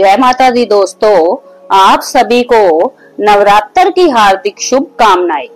जय माता दी दोस्तों, आप सभी को नवरात्र की हार्दिक शुभकामनाएं।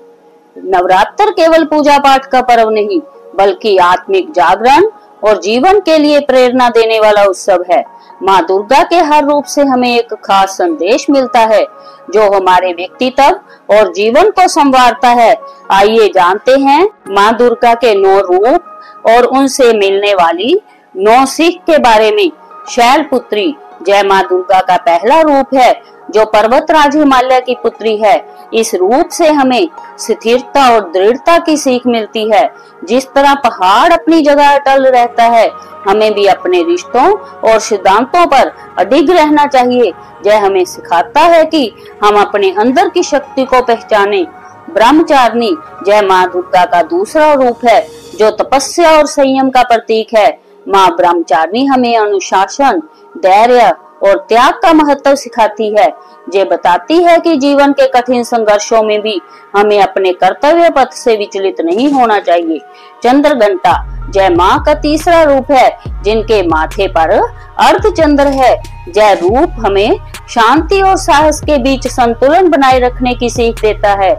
नवरात्र केवल पूजा पाठ का पर्व नहीं, बल्कि आत्मिक जागरण और जीवन के लिए प्रेरणा देने वाला उत्सव है। माँ दुर्गा के हर रूप से हमें एक खास संदेश मिलता है, जो हमारे व्यक्तित्व और जीवन को संवारता है। आइए जानते हैं माँ दुर्गा के 9 रूप और उनसे मिलने वाली 9 सीख के बारे में। शैलपुत्री जय माँ दुर्गा का पहला रूप है, जो पर्वतराज हिमालय की पुत्री है। इस रूप से हमें स्थिरता और दृढ़ता की सीख मिलती है। जिस तरह पहाड़ अपनी जगह अटल रहता है, हमें भी अपने रिश्तों और सिद्धांतों पर अडिग रहना चाहिए। यह हमें सिखाता है कि हम अपने अंदर की शक्ति को पहचानें। ब्रह्मचारिणी जय माँ दुर्गा का दूसरा रूप है, जो तपस्या और संयम का प्रतीक है। माँ ब्रह्मचारिणी हमें अनुशासन, धैर्य और त्याग का महत्व सिखाती है। ये बताती है कि जीवन के कठिन संघर्षों में भी हमें अपने कर्तव्य पथ से विचलित नहीं होना चाहिए। चंद्रघंटा जय माँ का तीसरा रूप है, जिनके माथे पर अर्धचंद्र है। यह रूप हमें शांति और साहस के बीच संतुलन बनाए रखने की सीख देता है।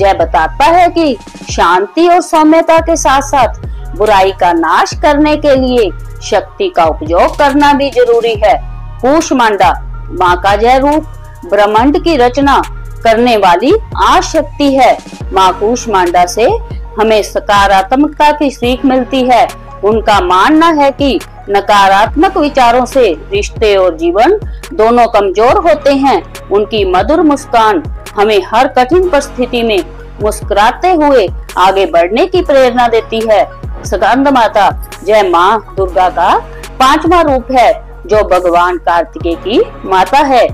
यह बताता है कि शांति और सौम्यता के साथ साथ बुराई का नाश करने के लिए शक्ति का उपयोग करना भी जरूरी है। कूष्मांडा माँ का यह रूप ब्रह्मांड की रचना करने वाली आशक्ति है। माँ कूष्मांडा से हमें सकारात्मकता की सीख मिलती है। उनका मानना है कि नकारात्मक विचारों से रिश्ते और जीवन दोनों कमजोर होते हैं। उनकी मधुर मुस्कान हमें हर कठिन परिस्थिति में मुस्कुराते हुए आगे बढ़ने की प्रेरणा देती है। स्कंद माता जय माँ दुर्गा का 5वां रूप है, जो भगवान कार्तिकेय की माता है।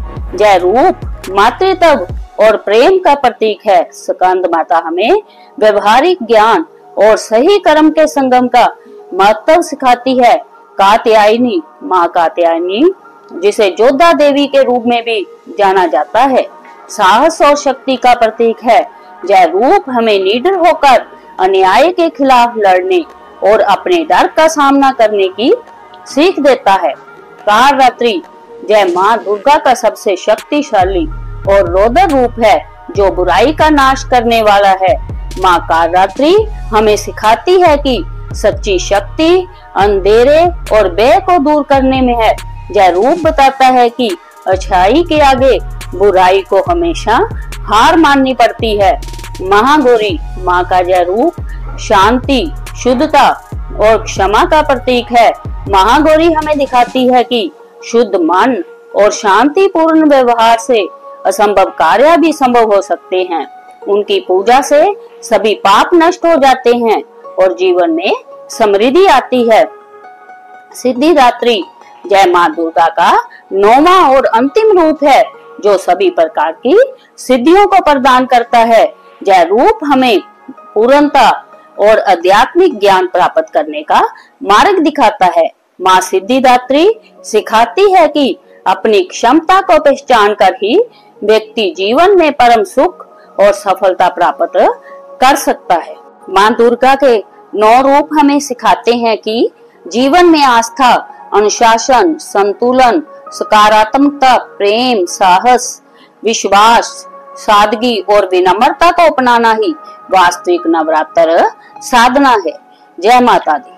यह रूप मातृत्व और प्रेम का प्रतीक है। स्कंद माता हमें व्यवहारिक ज्ञान और सही कर्म के संगम का महत्व सिखाती है। कात्यायनी माँ कात्यायनी, जिसे जोधा देवी के रूप में भी जाना जाता है, साहस और शक्ति का प्रतीक है। यह रूप हमें निडर होकर अन्याय के खिलाफ लड़ने और अपने डर का सामना करने की सीख देता है। कालरात्रि जय माँ दुर्गा का सबसे शक्तिशाली और रौद्र रूप है, जो बुराई का नाश करने वाला है। माँ कालरात्रि हमें सिखाती है कि सच्ची शक्ति अंधेरे और भय को दूर करने में है। यह रूप बताता है कि अच्छाई के आगे बुराई को हमेशा हार माननी पड़ती है। महागौरी माँ का यह रूप शांति, शुद्धता और क्षमा का प्रतीक है। महागौरी हमें दिखाती है कि शुद्ध मन और शांतिपूर्ण व्यवहार से असंभव कार्य भी संभव हो सकते हैं। उनकी पूजा से सभी पाप नष्ट हो जाते हैं और जीवन में समृद्धि आती है। सिद्धिदात्री जय माँ दुर्गा का 9वां और अंतिम रूप है, जो सभी प्रकार की सिद्धियों को प्रदान करता है। यह रूप हमें पूर्णता और आध्यात्मिक ज्ञान प्राप्त करने का मार्ग दिखाता है। माँ सिद्धिदात्री सिखाती है कि अपनी क्षमता को पहचान कर ही व्यक्ति जीवन में परम सुख और सफलता प्राप्त कर सकता है। माँ दुर्गा के 9 रूप हमें सिखाते हैं कि जीवन में आस्था, अनुशासन, संतुलन, सकारात्मकता, प्रेम, साहस, विश्वास, सादगी और विनम्रता को अपनाना ही वास्तविक नवरात्र साधना है। जय माता दी।